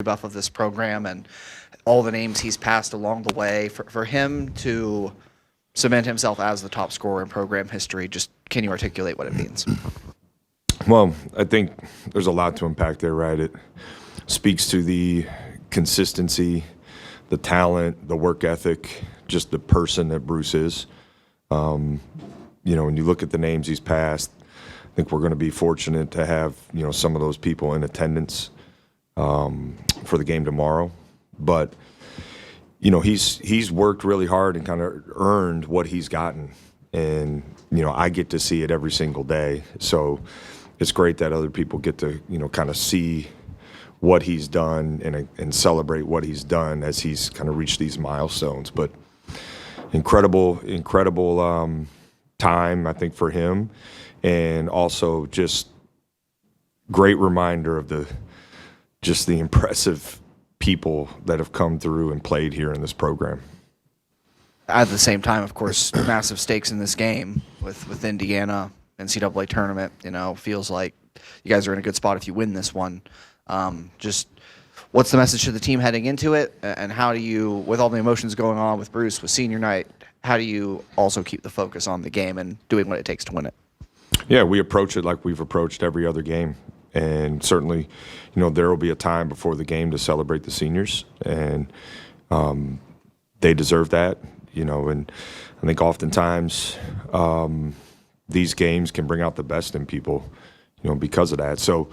buff of this program and all the names he's passed along the way. For him to cement himself as the top scorer in program history, just can you articulate what it means? Well, I think there's a lot to unpack there, right? It speaks to the consistency, the talent, the work ethic, just the person that Bruce is. When you look at the names he's passed, I think we're going to be fortunate to have, some of those people in attendance for the game tomorrow. But, he's worked really hard and kind of earned what he's gotten. And, I get to see it every single day. So it's great that other people get to, kind of see what he's done and celebrate what he's done as he's kind of reached these milestones. But incredible time, I think, for him. And also just great reminder of the impressive people that have come through and played here in this program. At the same time, of course, massive stakes in this game with Indiana, NCAA tournament. Feels like you guys are in a good spot if you win this one. Just what's the message to the team heading into it, and how do you, with all the emotions going on with Bruce, with senior night, how do you also keep the focus on the game and doing what it takes to win it? Yeah, we approach it like we've approached every other game. And certainly, there will be a time before the game to celebrate the seniors, and they deserve that, and I think oftentimes these games can bring out the best in people, because of that. So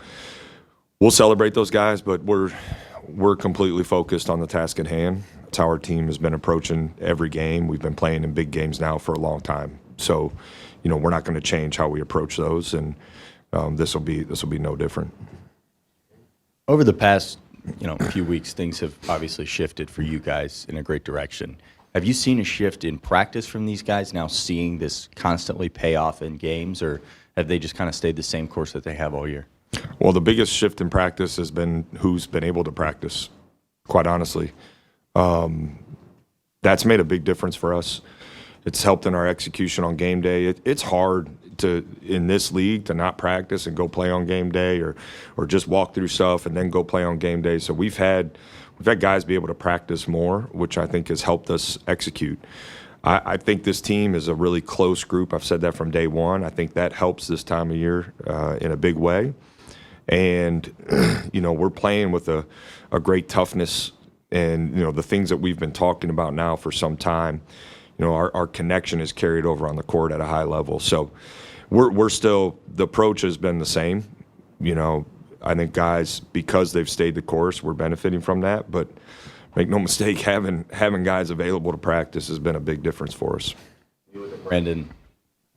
we'll celebrate those guys, but we're completely focused on the task at hand. That's how our team has been approaching every game. We've been playing in big games now for a long time. So, we're not going to change how we approach those, and this will be no different. Over the past, few weeks, things have obviously shifted for you guys in a great direction. Have you seen a shift in practice from these guys now, seeing this constantly pay off in games, or have they just kind of stayed the same course that they have all year? Well, the biggest shift in practice has been who's been able to practice, quite honestly. That's made a big difference for us. It's helped in our execution on game day. It's hard in this league to not practice and go play on game day, or just walk through stuff and then go play on game day. So we've had guys be able to practice more, which I think has helped us execute. I think this team is a really close group. I've said that from day one. I think that helps this time of year in a big way. And, we're playing with a great toughness and, the things that we've been talking about now for some time. Our connection is carried over on the court at a high level. So we're still, the approach has been the same. I think guys, because they've stayed the course, we're benefiting from that. But make no mistake, having guys available to practice has been a big difference for us. Brandon,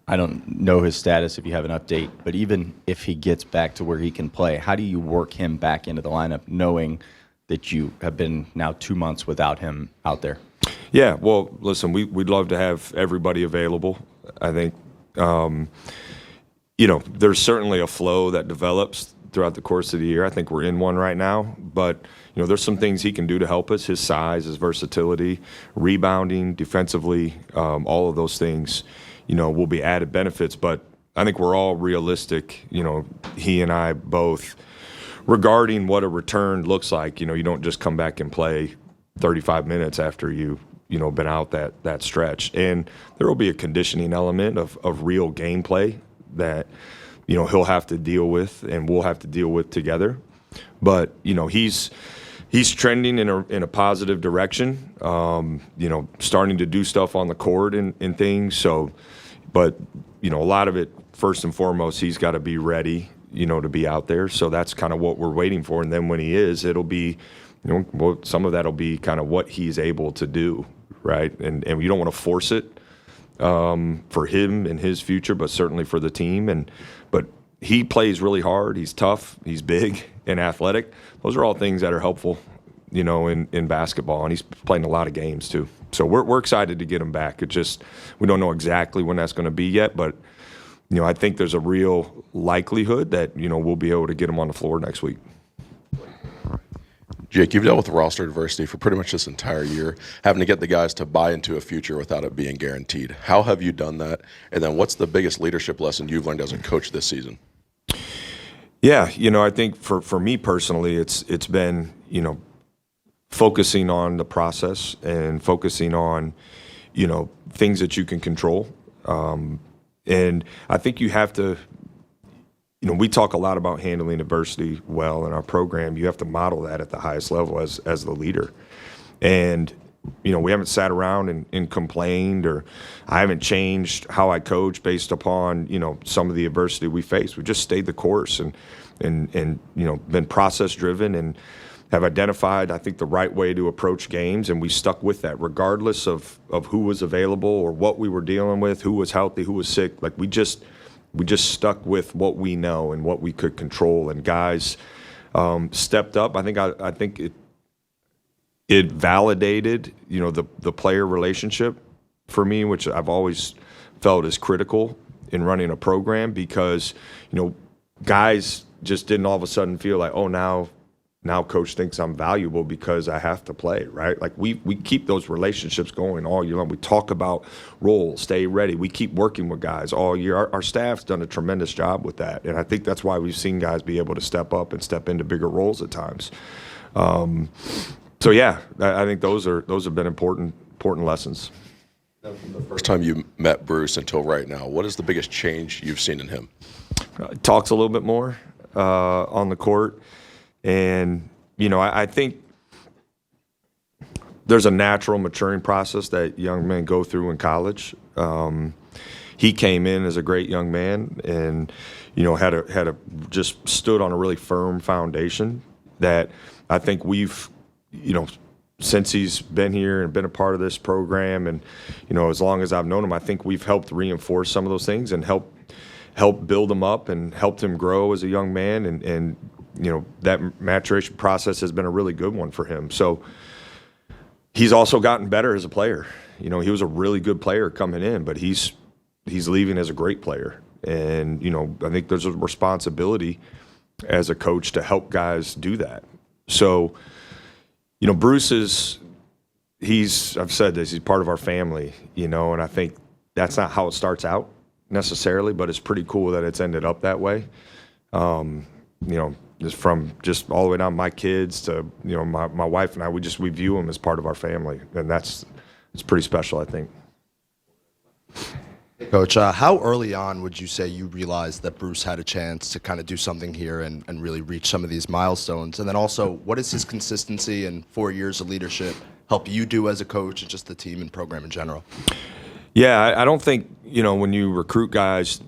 I don't know his status if you have an update, but even if he gets back to where he can play, how do you work him back into the lineup knowing that you have been now 2 months without him out there? Yeah, well, listen, we'd love to have everybody available. I think, there's certainly a flow that develops throughout the course of the year. I think we're in one right now, but there's some things he can do to help us. His size, his versatility, rebounding, defensively, all of those things, will be added benefits. But I think we're all realistic, he and I both, regarding what a return looks like. You don't just come back and play 35 minutes after you've been out that stretch. And there will be a conditioning element of real gameplay that he'll have to deal with and we'll have to deal with together. But he's trending in a positive direction. Starting to do stuff on the court and things. So, but a lot of it, first and foremost, he's got to be ready to be out there. So that's kind of what we're waiting for. And then when he is, it'll be some of that will be kind of what he's able to do, right? And you don't want to force it for him and his future, but certainly for the team. But he plays really hard. He's tough. He's big and athletic. Those are all things that are helpful, in basketball. And he's playing a lot of games too. So we're excited to get him back. It just, we don't know exactly when that's going to be yet, but I think there's a real likelihood that we'll be able to get him on the floor next week. Jake, you've dealt with roster adversity for pretty much this entire year, having to get the guys to buy into a future without it being guaranteed. How have you done that? And then what's the biggest leadership lesson you've learned as a coach this season? Yeah, I think for me personally, it's been, focusing on the process and focusing on, things that you can control. And I think you have to, we talk a lot about handling adversity well in our program. You have to model that at the highest level as the leader. And, we haven't sat around and complained, or I haven't changed how I coach based upon, some of the adversity we faced. We just stayed the course and been process driven and have identified, I think, the right way to approach games, and we stuck with that regardless of who was available or what we were dealing with, who was healthy, who was sick. Like we just stuck with what we know and what we could control, and guys stepped up. I think it validated, the player relationship for me, which I've always felt is critical in running a program, because, guys just didn't all of a sudden feel like, oh, now coach thinks I'm valuable because I have to play, right? Like we keep those relationships going all year long. We talk about roles, stay ready. We keep working with guys all year. Our staff's done a tremendous job with that, and I think that's why we've seen guys be able to step up and step into bigger roles at times. So yeah, I think those have been important lessons. From the first time you met Bruce until right now, what is the biggest change you've seen in him? Talks a little bit more on the court, and I think there's a natural maturing process that young men go through in college. He came in as a great young man, and had a just stood on a really firm foundation that I think we've since he's been here and been a part of this program, and as long as I've known him, I think we've helped reinforce some of those things and help build him up and helped him grow as a young man, and that maturation process has been a really good one for him. So he's also gotten better as a player. He was a really good player coming in, but he's leaving as a great player, and I think there's a responsibility as a coach to help guys do that. So Bruce I've said this, he's part of our family, and I think that's not how it starts out necessarily, but it's pretty cool that it's ended up that way. Just from just all the way down my kids to, my wife and I, we view him as part of our family, and it's pretty special, I think. Coach, how early on would you say you realized that Bruce had a chance to kind of do something here and really reach some of these milestones? And then also, what does his consistency and 4 years of leadership help you do as a coach and just the team and program in general? Yeah, I don't think, when you recruit guys,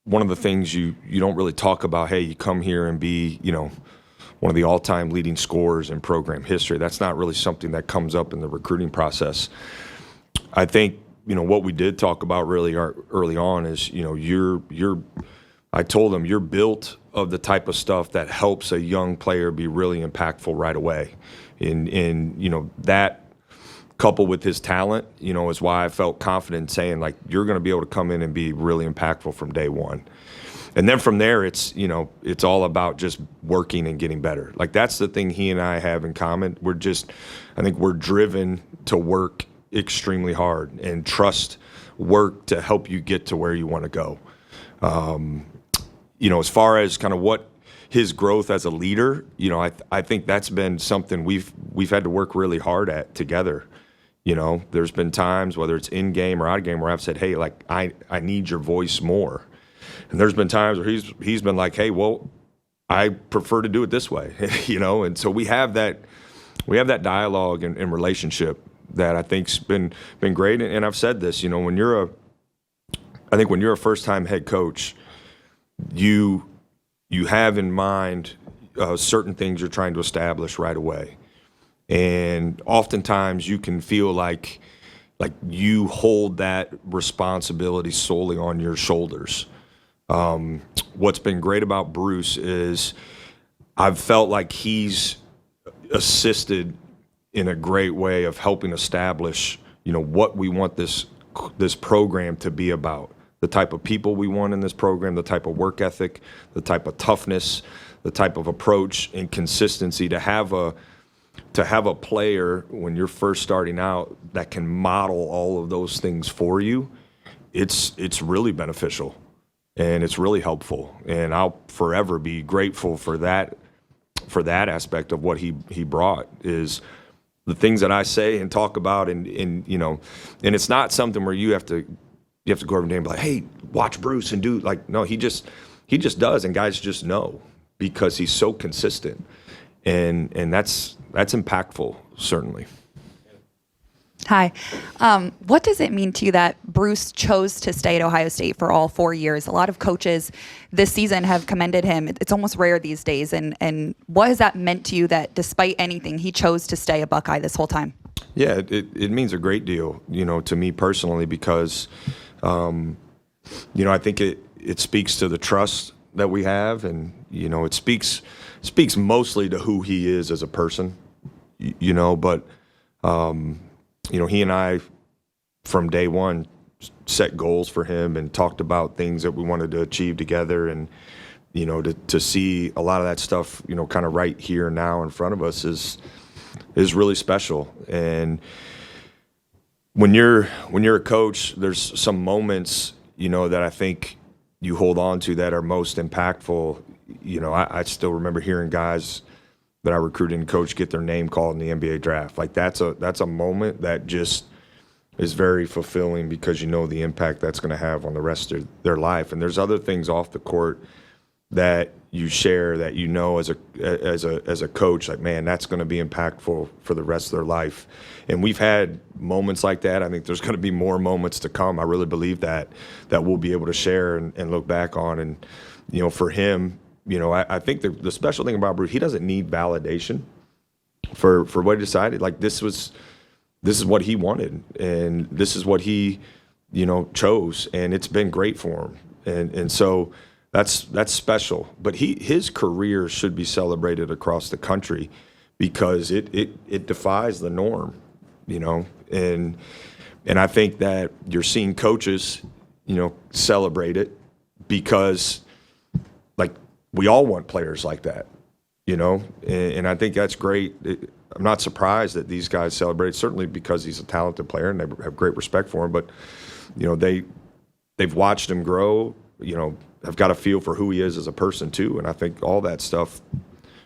one of the things you don't really talk about, hey, you come here and be, one of the all-time leading scorers in program history. That's not really something that comes up in the recruiting process. I think, what we did talk about really early on is, I told him you're built of the type of stuff that helps a young player be really impactful right away. And that coupled with his talent, is why I felt confident saying, like, you're going to be able to come in and be really impactful from day one. And then from there, it's all about just working and getting better. Like, that's the thing he and I have in common. I think we're driven to work extremely hard and trust work to help you get to where you want to go. As far as kind of what his growth as a leader, I think that's been something we've had to work really hard at together. There's been times, whether it's in game or out of game, where I've said, hey, like, I need your voice more. And there's been times where he's been like, hey, well, I prefer to do it this way, and so we have that dialogue and relationship that I think's been great. And I've said this, when you're a first-time head coach, you have in mind certain things you're trying to establish right away. And oftentimes you can feel like you hold that responsibility solely on your shoulders. What's been great about Bruce is I've felt like he's assisted in a great way of helping establish, what we want this program to be about, the type of people we want in this program, the type of work ethic, the type of toughness, the type of approach and consistency to have a player when you're first starting out that can model all of those things for you. It's really beneficial and it's really helpful. And I'll forever be grateful for that for that aspect of what he brought is the things that I say and talk about, and and it's not something where you have to go over and be like, hey, watch Bruce and do like, no, he just does, and guys just know because he's so consistent, and that's impactful, certainly. Hi. What does it mean to you that Bruce chose to stay at Ohio State for all 4 years? A lot of coaches this season have commended him. It's almost rare these days. And what has that meant to you that despite anything, he chose to stay a Buckeye this whole time? Yeah, it means a great deal, to me personally, because, I think it speaks to the trust that we have, and, it speaks mostly to who he is as a person, but, he and I, from day one, set goals for him and talked about things that we wanted to achieve together. And, to see a lot of that stuff, kind of right here now in front of us is really special. And when you're a coach, there's some moments, that I think you hold on to that are most impactful. I still remember hearing guys that I recruited and coached get their name called in the NBA draft. Like that's a moment that just is very fulfilling because the impact that's going to have on the rest of their life. And there's other things off the court that you share that as a coach, like, man, that's going to be impactful for the rest of their life. And we've had moments like that. I think there's going to be more moments to come. I really believe that we'll be able to share and look back on. And for him, I think the special thing about Bruce, he doesn't need validation for what he decided. Like this is what he wanted, and this is what he, chose, and it's been great for him. And so that's special. But his career should be celebrated across the country because it defies the norm, And I think that you're seeing coaches, celebrate it because, like, we all want players like that, and I think that's great. I'm not surprised that these guys celebrate, certainly because he's a talented player and they have great respect for him. But, they've watched him grow, have got a feel for who he is as a person too. And I think all that stuff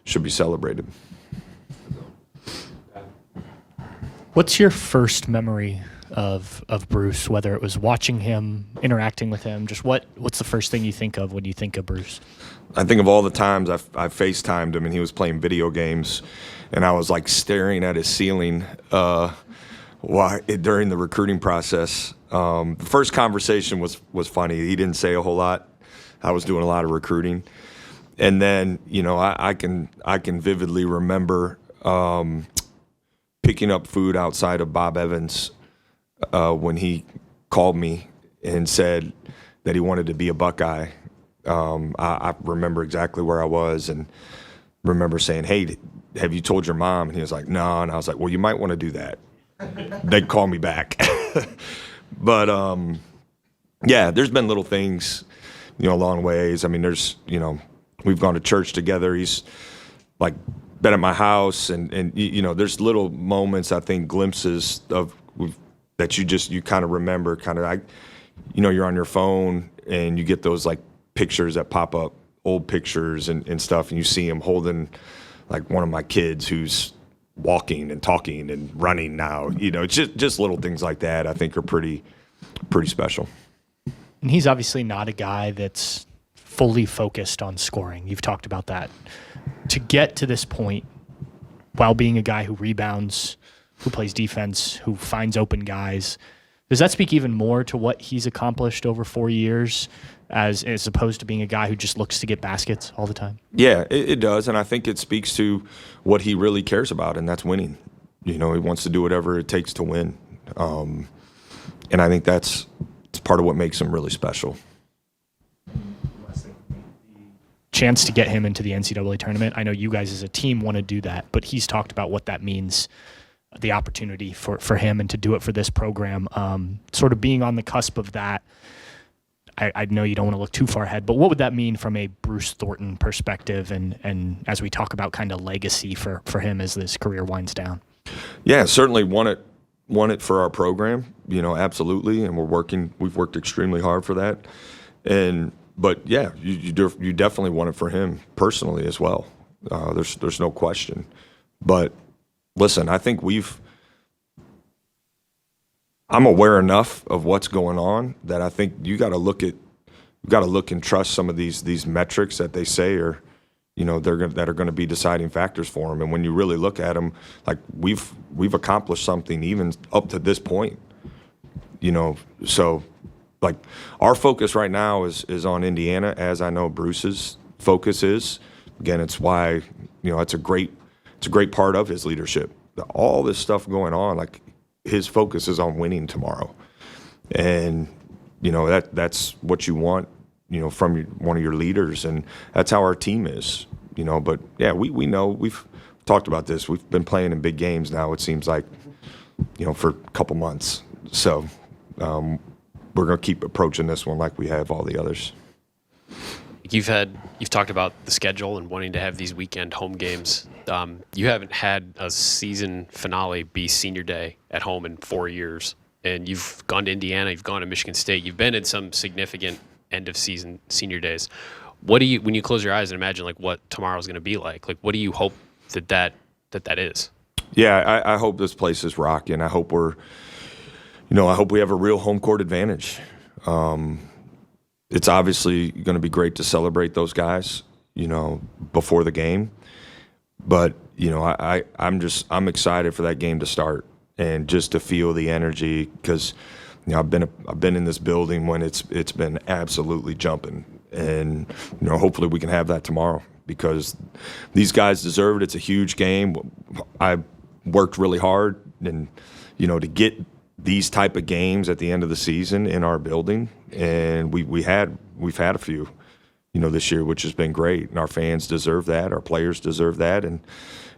should be celebrated. What's your first memory of Bruce, whether it was watching him, interacting with him, just what's the first thing you think of when you think of Bruce? I think of all the times I FaceTimed him and he was playing video games and I was like staring at his ceiling during the recruiting process. The first conversation was funny. He didn't say a whole lot. I was doing a lot of recruiting. And then, I can vividly remember picking up food outside of Bob Evans when he called me and said that he wanted to be a Buckeye. I remember exactly where I was and remember saying, hey, have you told your mom? And he was like, no. And I was like, well, you might want to do that. They'd call me back. But, there's been little things, along ways. I mean, there's, we've gone to church together. He's like been at my house and there's little moments, I think, glimpses of that you kind of remember you're on your phone and you get those like pictures that pop up, old pictures and stuff. And you see him holding like one of my kids who's walking and talking and running now, it's just little things like that I think are pretty special. And he's obviously not a guy that's fully focused on scoring. You've talked about that. To get to this point, while being a guy who rebounds, who plays defense, who finds open guys, does that speak even more to what he's accomplished over 4 years as opposed to being a guy who just looks to get baskets all the time? Yeah, it does, and I think it speaks to what he really cares about, and that's winning. He wants to do whatever it takes to win. And I think it's part of what makes him really special. Chance to get him into the NCAA tournament. I know you guys as a team want to do that, but he's talked about what that means, the opportunity for him and to do it for this program. Sort of being on the cusp of that, I know you don't want to look too far ahead, but what would that mean from a Bruce Thornton perspective and as we talk about kind of legacy for him as this career winds down? Yeah, certainly want it for our program, absolutely, and we've worked extremely hard for that. But yeah, you definitely want it for him personally as well. There's no question. But listen, I think I'm aware enough of what's going on that I think you got to look and trust some of these metrics that they say are, that are going to be deciding factors for them. And when you really look at them, like we've accomplished something even up to this point, So, like our focus right now is on Indiana, as I know Bruce's focus is. Again, it's why it's a great part of his leadership. All this stuff going on, like his focus is on winning tomorrow, and that's what you want, from one of your leaders, and that's how our team is, But yeah, we know, we've talked about this. We've been playing in big games now. It seems like, for a couple months. So we're going to keep approaching this one like we have all the others. You've talked about the schedule and wanting to have these weekend home games. You haven't had a season finale be senior day at home in 4 years, and you've gone to Indiana, you've gone to Michigan State, you've been in some significant end of season senior days. What do you, when you close your eyes and imagine like what tomorrow's going to be like what do you hope that is? Yeah, I hope this place is rocking. I hope I hope we have a real home court advantage. It's obviously going to be great to celebrate those guys, before the game. But, I'm excited for that game to start and just to feel the energy because, I've been in this building when it's been absolutely jumping. And, hopefully we can have that tomorrow because these guys deserve it. It's a huge game. I worked really hard and, to get these type of games at the end of the season in our building, and we've had a few, this year, which has been great, and our fans deserve that, our players deserve that, and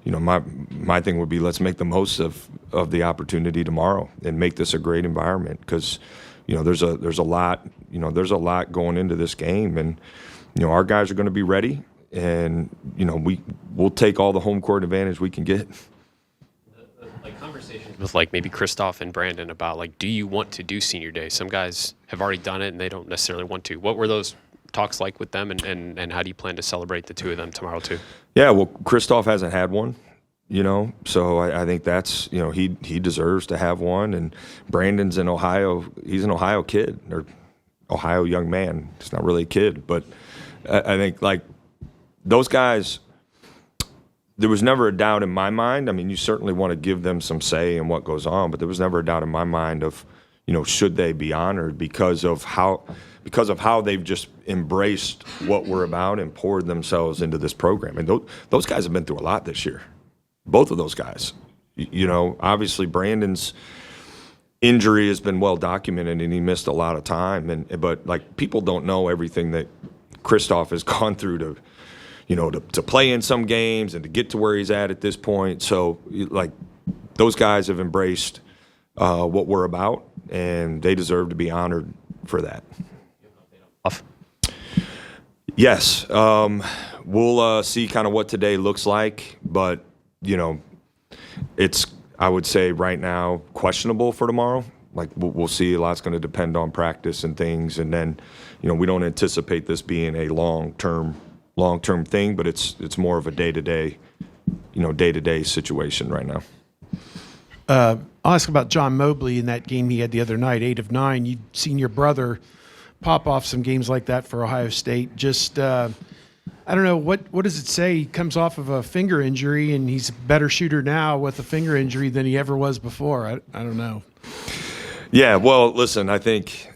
my thing would be let's make the most of the opportunity tomorrow and make this a great environment because there's a lot going into this game, and our guys are going to be ready, and we'll take all the home court advantage we can get. Like conversations with maybe Christoph and Brandon about do you want to do senior day? Some guys have already done it and they don't necessarily want to. What were those talks like with them, and how do you plan to celebrate the two of them tomorrow too? Yeah, well, Christoph hasn't had one, so I think that's he deserves to have one, and Brandon's in Ohio. He's an Ohio kid or Ohio young man. He's not really a kid, but I think those guys. There was never a doubt in my mind. I mean, you certainly want to give them some say in what goes on, but there was never a doubt in my mind of, should they be honored because of how they've just embraced what we're about and poured themselves into this program. And those guys have been through a lot this year. Both of those guys. Obviously Brandon's injury has been well documented and he missed a lot of time. But people don't know everything that Christoph has gone through to play in some games and to get to where he's at this point. So, those guys have embraced what we're about, and they deserve to be honored for that. Yes. We'll see kind of what today looks like, but, it's, I would say right now, questionable for tomorrow. We'll see. A lot's going to depend on practice and things. And then, we don't anticipate this being a long-term thing, but it's more of a day-to-day situation right now. I'll ask about John Mobley in that game he had the other night, 8 of 9. You'd seen your brother pop off some games like that for Ohio State. Just, I don't know, what does it say? He comes off of a finger injury, and he's a better shooter now with a finger injury than he ever was before. I don't know. Yeah, well, listen, I think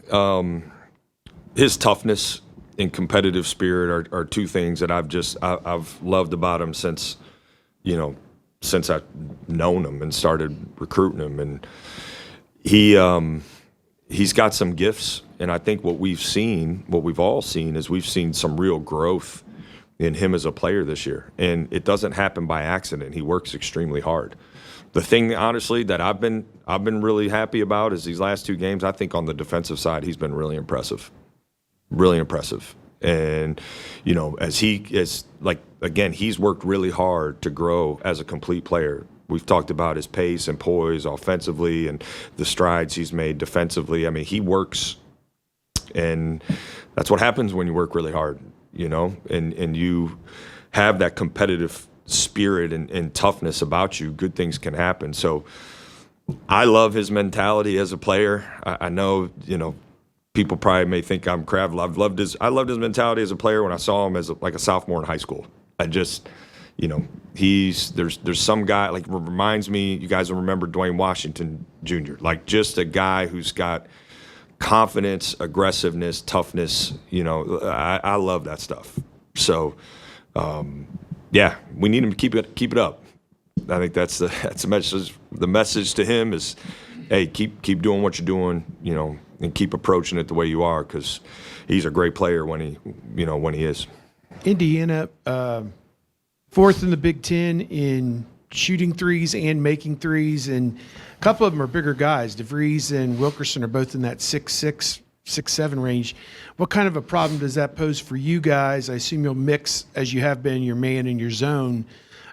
his toughness and competitive spirit are two things that I've loved about him since I've known him and started recruiting him. And he's got some gifts. And I think what we've all seen is we've seen some real growth in him as a player this year. And it doesn't happen by accident. He works extremely hard. The thing, honestly, that I've been really happy about is these last 2 games. I think on the defensive side, he's been really impressive. Really impressive. And, again, he's worked really hard to grow as a complete player. We've talked about his pace and poise offensively and the strides he's made defensively. I mean, he works, and that's what happens when you work really hard, and you have that competitive spirit and toughness about you, good things can happen. So I love his mentality as a player. I know, people probably may think I'm crap. I loved his mentality as a player when I saw him as like a sophomore in high school. I just, there's some guy, like, reminds me, you guys will remember Dwayne Washington Jr., like just a guy who's got confidence, aggressiveness, toughness. I love that stuff. So, yeah, we need him to keep it up. I think that's the message. The message to him is, hey, keep doing what you're doing, and keep approaching it the way you are, because he's a great player when he is. Indiana, fourth in the Big Ten in shooting threes and making threes, and a couple of them are bigger guys. DeVries and Wilkerson are both in that 6'6", 6'7" range. What kind of a problem does that pose for you guys? I assume you'll mix, as you have been, your man and your zone,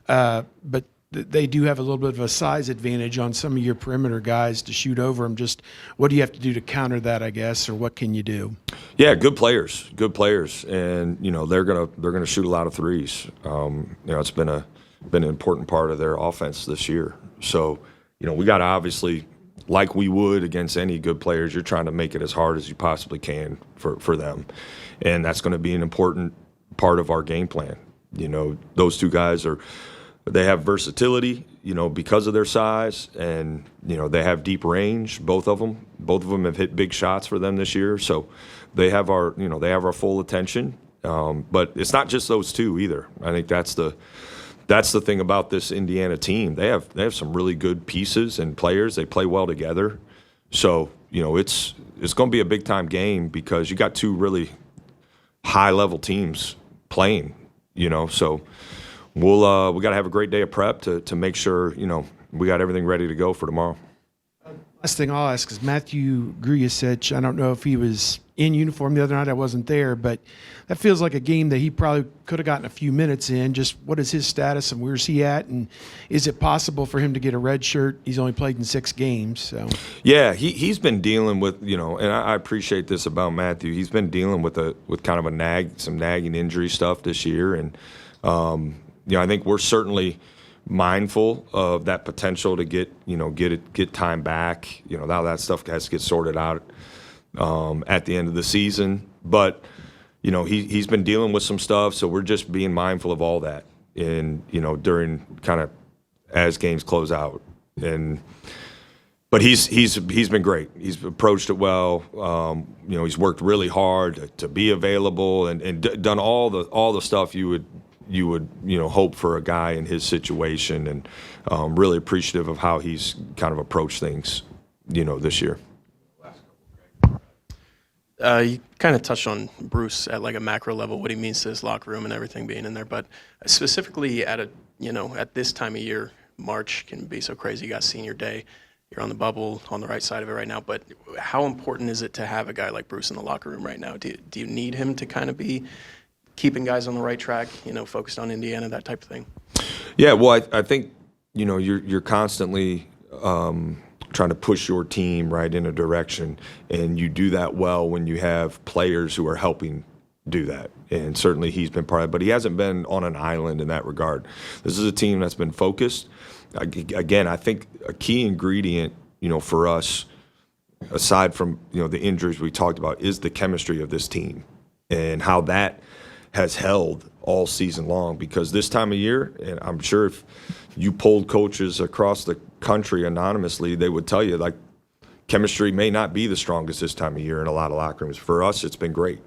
but they do have a little bit of a size advantage on some of your perimeter guys to shoot over them. Just what do you have to do to counter that, I guess, or what can you do? Yeah, good players, and they're gonna shoot a lot of threes. It's been an important part of their offense this year. So we got to obviously, like we would against any good players, you're trying to make it as hard as you possibly can for them, and that's going to be an important part of our game plan. Those two guys they have versatility, because of their size, and they have deep range. Both of them have hit big shots for them this year, so they have our full attention. But it's not just those two either. I think that's the thing about this Indiana team. They have some really good pieces and players. They play well together. So it's going to be a big time game because you got two really high level teams playing. So. We got to have a great day of prep to make sure, we got everything ready to go for tomorrow. Last thing I'll ask is Matthew Grujicic. I don't know if he was in uniform the other night. I wasn't there, but that feels like a game that he probably could have gotten a few minutes in. Just what is his status and where's he at? And is it possible for him to get a red shirt? He's only played in 6 games. So yeah, he's been dealing with, and I appreciate this about Matthew. He's been dealing with kind of some nagging injury stuff this year. And, I think we're certainly mindful of that potential to get time back. Now that stuff has to get sorted out at the end of the season. But he's been dealing with some stuff, so we're just being mindful of all that. And during kind of as games close out. But he's been great. He's approached it well. He's worked really hard to be available and done all the stuff you would hope for a guy in his situation, and really appreciative of how he's kind of approached things, this year. You kind of touched on Bruce at like a macro level, what he means to his locker room and everything being in there, but specifically at this time of year, March can be so crazy. You got senior day, you're on the bubble, on the right side of it right now, but how important is it to have a guy like Bruce in the locker room right now? Do you need him to kind of be keeping guys on the right track, focused on Indiana, that type of thing? Yeah, well, I think, you're constantly trying to push your team right in a direction, and you do that well when you have players who are helping do that. And certainly he's been part of it, but he hasn't been on an island in that regard. This is a team that's been focused. Again, I think a key ingredient, for us, aside from, the injuries we talked about, is the chemistry of this team and how that has held all season long. Because this time of year, and I'm sure if you polled coaches across the country anonymously, they would tell you, like, chemistry may not be the strongest this time of year in a lot of locker rooms. For us, it's been great.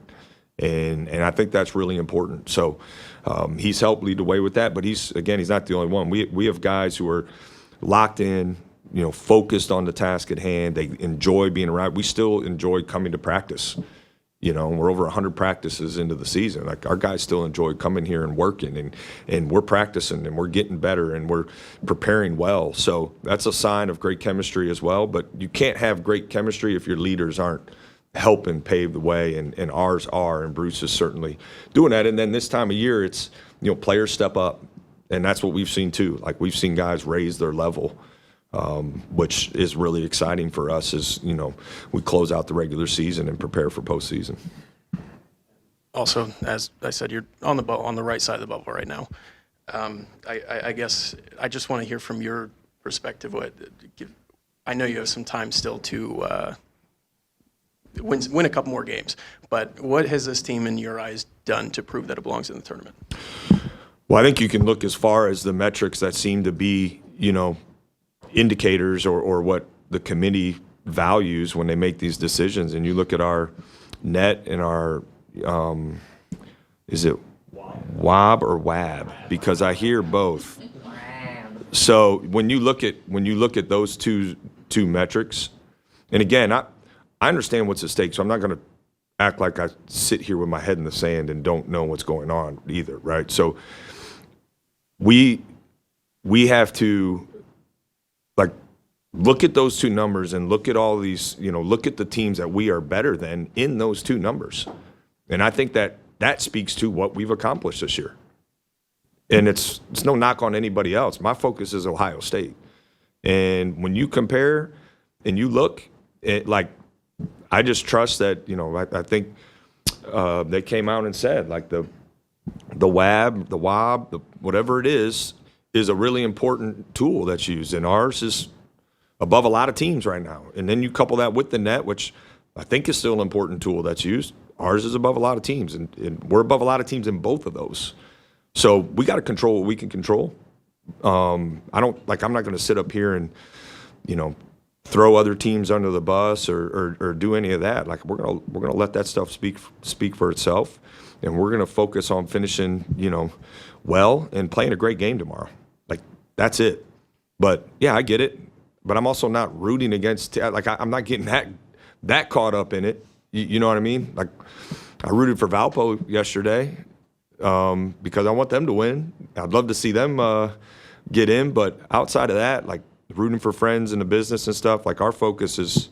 And I think that's really important. So he's helped lead the way with that, but he's not the only one. We have guys who are locked in, focused on the task at hand. They enjoy being around. We still enjoy coming to practice. We're over 100 practices into the season. Like, our guys still enjoy coming here and working, and we're practicing and we're getting better and we're preparing well. So that's a sign of great chemistry as well. But you can't have great chemistry if your leaders aren't helping pave the way, and ours are, and Bruce is certainly doing that. And then this time of year, it's, players step up, and that's what we've seen too. Like, we've seen guys raise their level, which is really exciting for us as, we close out the regular season and prepare for postseason. Also, as I said, you're on the right side of the bubble right now. I guess I just want to hear from your perspective. I know you have some time still to win a couple more games, but what has this team, in your eyes, done to prove that it belongs in the tournament? Well, I think you can look as far as the metrics that seem to be, indicators or what the committee values when they make these decisions. And you look at our net and our, is it WAB or WAB? Because I hear both. So when you look at those two metrics, and again, I understand what's at stake, so I'm not going to act like I sit here with my head in the sand and don't know what's going on either, right? So we have to look at those two numbers and look at all these, look at the teams that we are better than in those two numbers. And I think that speaks to what we've accomplished this year. And it's no knock on anybody else. My focus is Ohio State. And when you compare and you look at, I just trust that, I think they came out and said, the WAB, the WAB, whatever it is a really important tool that's used. And ours is above a lot of teams right now. And then you couple that with the net, which I think is still an important tool that's used. Ours is above a lot of teams, and we're above a lot of teams in both of those. So we got to control what we can control. I'm not going to sit up here and, throw other teams under the bus or do any of that. We're gonna let that stuff speak for itself, and we're gonna focus on finishing, well and playing a great game tomorrow. That's it. But yeah, I get it. But I'm also not rooting against. I'm not getting that caught up in it. You know what I mean? I rooted for Valpo yesterday because I want them to win. I'd love to see them get in. But outside of that, rooting for friends in the business and stuff, our focus is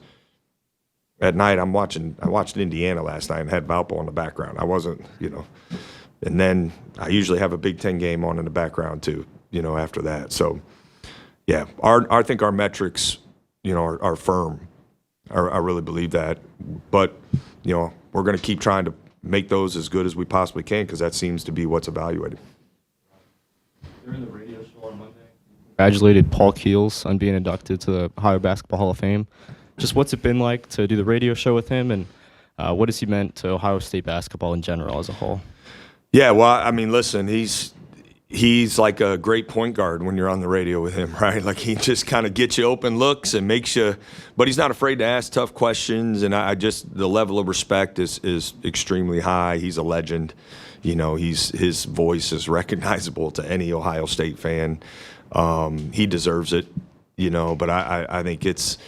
at night. I watched Indiana last night and had Valpo on the background. I wasn't, and then I usually have a Big Ten game on in the background too, after that. So yeah, I think our metrics, are firm. I really believe that. But, we're going to keep trying to make those as good as we possibly can because that seems to be what's evaluated. During the radio show on Monday, congratulated Paul Keels on being inducted to the Ohio Basketball Hall of Fame. Just what's it been like to do the radio show with him, and what has he meant to Ohio State basketball in general as a whole? Yeah, well, listen, he's like a great point guard when you're on the radio with him, right? He just kind of gets you open looks and makes you, but he's not afraid to ask tough questions. And the level of respect is extremely high. He's a legend. His voice is recognizable to any Ohio State fan. He deserves it, but I think it's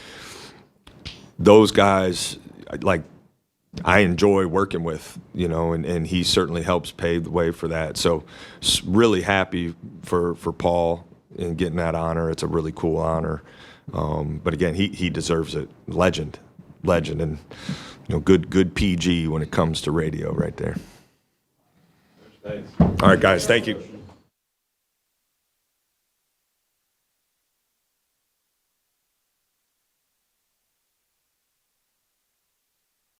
those guys, I enjoy working with, and he certainly helps pave the way for that. So really happy for Paul in getting that honor. It's a really cool honor. But again, he deserves it. Legend, and good PG when it comes to radio right there. All right, guys, thank you.